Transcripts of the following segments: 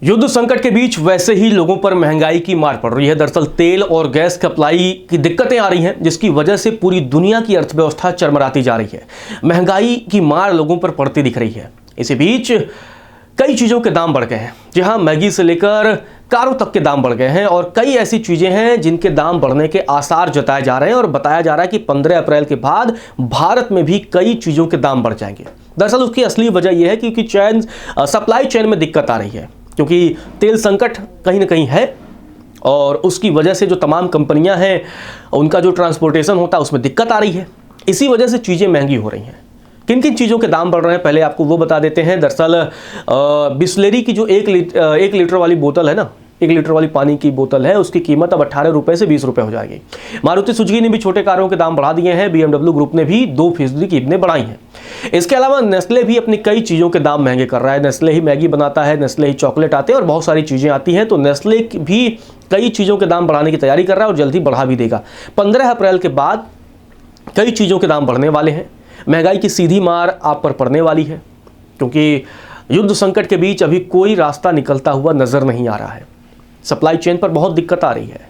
युद्ध संकट के बीच वैसे ही लोगों पर महंगाई की मार पड़ रही है। दरअसल तेल और गैस सप्लाई की दिक्कतें आ रही हैं, जिसकी वजह से पूरी दुनिया की अर्थव्यवस्था चरमराती जा रही है। महंगाई की मार लोगों पर पड़ती दिख रही है। इसी बीच कई चीज़ों के दाम बढ़ गए हैं। जी हाँ, मैगी से लेकर कारों तक के दाम बढ़ गए हैं और कई ऐसी चीज़ें हैं जिनके दाम बढ़ने के आसार जताए जा रहे हैं और बताया जा रहा है कि 15 अप्रैल के बाद भारत में भी कई चीज़ों के दाम बढ़ जाएंगे। दरअसल उसकी असली वजह यह है क्योंकि सप्लाई चेन में दिक्कत आ रही है, क्योंकि तेल संकट कहीं ना कहीं है और उसकी वजह से जो तमाम कंपनियां हैं उनका जो ट्रांसपोर्टेशन होता है उसमें दिक्कत आ रही है। इसी वजह से चीज़ें महंगी हो रही हैं। किन किन चीज़ों के दाम बढ़ रहे हैं पहले आपको वो बता देते हैं। दरअसल बिस्लेरी की जो एक लीटर वाली बोतल है ना, 1 लीटर वाली पानी की बोतल है, उसकी कीमत अब 18 रुपये से 20 रुपये हो जाएगी। मारुति सुजुकी ने भी छोटे कारों के दाम बढ़ा दिए हैं। BMW ग्रुप ने भी 2% कीमतें बढ़ाई हैं। इसके अलावा नेस्ले भी अपनी कई चीज़ों के दाम महंगे कर रहा है। नेस्ले ही मैगी बनाता है, नेस्ले ही चॉकलेट आते हैं और बहुत सारी चीज़ें आती हैं, तो नेस्ले भी कई चीज़ों के दाम बढ़ाने की तैयारी कर रहा है और जल्द ही बढ़ा भी देगा। 15 अप्रैल के बाद कई चीज़ों के दाम बढ़ने वाले हैं। महंगाई की सीधी मार आप पर पड़ने वाली है, क्योंकि युद्ध संकट के बीच अभी कोई रास्ता निकलता हुआ नजर नहीं आ रहा है। सप्लाई चेन पर बहुत दिक्कत आ रही है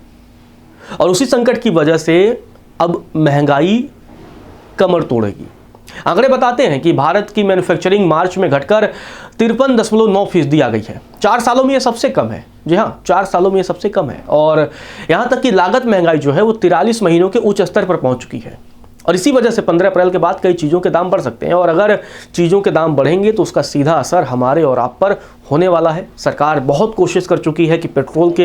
और उसी संकट की वजह से अब महंगाई कमर तोड़ेगी। आंकड़े बताते हैं कि भारत की मैन्युफैक्चरिंग मार्च में घटकर 53.9% आ गई है। 4 सालों में यह सबसे कम है। जी हाँ, 4 सालों में यह सबसे कम है और यहाँ तक कि लागत महंगाई जो है वो 43 महीनों के उच्च स्तर पर पहुँच चुकी है और इसी वजह से 15 अप्रैल के बाद कई चीज़ों के दाम बढ़ सकते हैं और अगर चीज़ों के दाम बढ़ेंगे तो उसका सीधा असर हमारे और आप पर होने वाला है। सरकार बहुत कोशिश कर चुकी है कि पेट्रोल के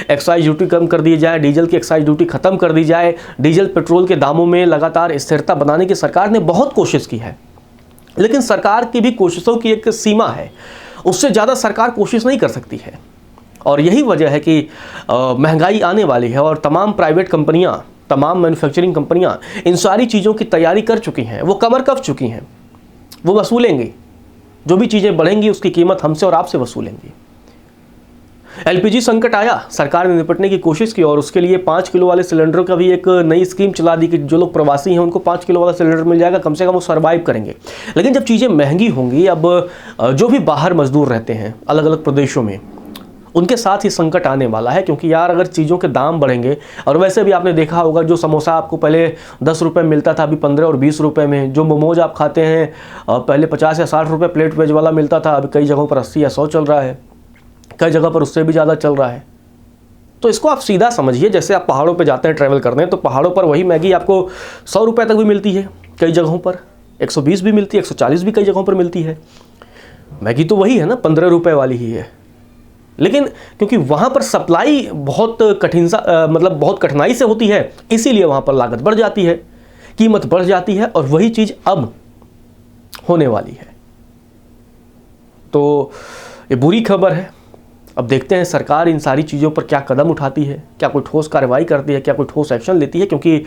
एक्साइज ड्यूटी कम कर दी जाए, डीजल की एक्साइज ड्यूटी खत्म कर दी जाए। डीजल पेट्रोल के दामों में लगातार स्थिरता बनाने की सरकार ने बहुत कोशिश की है, लेकिन सरकार की भी कोशिशों की एक सीमा है, उससे ज़्यादा सरकार कोशिश नहीं कर सकती है और यही वजह है कि महंगाई आने वाली है और तमाम प्राइवेट कंपनियाँ, तमाम मैन्युफैक्चरिंग कंपनियां इन सारी चीज़ों की तैयारी कर चुकी हैं। वो कमर कस चुकी हैं, वो वसूलेंगी। जो भी चीज़ें बढ़ेंगी उसकी कीमत हमसे और आपसे वसूलेंगी। LPG संकट आया, सरकार ने निपटने की कोशिश की और उसके लिए 5 किलो वाले सिलेंडरों का भी एक नई स्कीम चला दी कि जो लोग प्रवासी हैं उनको 5 किलो वाला सिलेंडर मिल जाएगा, कम से कम वो सर्वाइव करेंगे। लेकिन जब चीज़ें महंगी होंगी, अब जो भी बाहर मजदूर रहते हैं अलग अलग प्रदेशों में, उनके साथ ही संकट आने वाला है। क्योंकि यार अगर चीज़ों के दाम बढ़ेंगे, और वैसे भी आपने देखा होगा जो समोसा आपको पहले 10 रुपये मिलता था अभी 15 और 20 रुपये में, जो मोमोज आप खाते हैं पहले 50 या 60 रुपये प्लेट वेज वाला मिलता था, अभी कई जगहों पर 80 या 100 चल रहा है, कई जगह पर उससे भी ज़्यादा चल रहा है। तो इसको आप सीधा समझिए, जैसे आप पहाड़ों पर जाते हैं ट्रैवल करने, तो पहाड़ों पर वही मैगी आपको 100 रुपये तक भी मिलती है, कई जगहों पर 120 भी मिलती है, 140 भी कई जगहों पर मिलती है। मैगी तो वही है ना, 15 रुपये वाली ही है, लेकिन क्योंकि वहाँ पर सप्लाई बहुत बहुत कठिनाई से होती है, इसीलिए वहाँ पर लागत बढ़ जाती है, कीमत बढ़ जाती है और वही चीज़ अब होने वाली है। तो ये बुरी खबर है। अब देखते हैं सरकार इन सारी चीज़ों पर क्या कदम उठाती है, क्या कोई ठोस कार्रवाई करती है, क्या कोई ठोस एक्शन लेती है, क्योंकि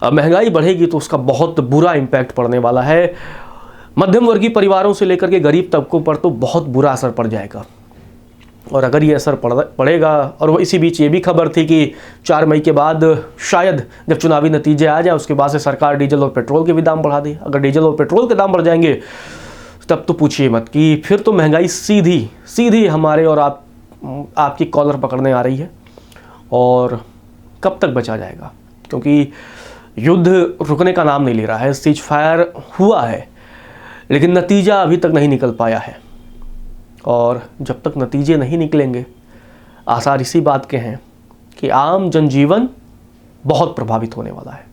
महंगाई बढ़ेगी तो उसका बहुत बुरा इम्पैक्ट पड़ने वाला है। मध्यम वर्गीय परिवारों से लेकर के गरीब तबकों पर तो बहुत बुरा असर पड़ जाएगा। और अगर ये असर पड़ेगा, और वो इसी बीच ये भी खबर थी कि 4 मई के बाद शायद जब चुनावी नतीजे आ जाए उसके बाद से सरकार डीजल और पेट्रोल के भी दाम बढ़ा दे। अगर डीजल और पेट्रोल के दाम बढ़ जाएंगे तब तो पूछिए मत कि फिर तो महंगाई सीधी हमारे और आपकी कॉलर पकड़ने आ रही है। और कब तक बचा जाएगा, क्योंकि युद्ध रुकने का नाम नहीं ले रहा है। सीज फायर हुआ है लेकिन नतीजा अभी तक नहीं निकल पाया है और जब तक नतीजे नहीं निकलेंगे आसार इसी बात के हैं कि आम जनजीवन बहुत प्रभावित होने वाला है।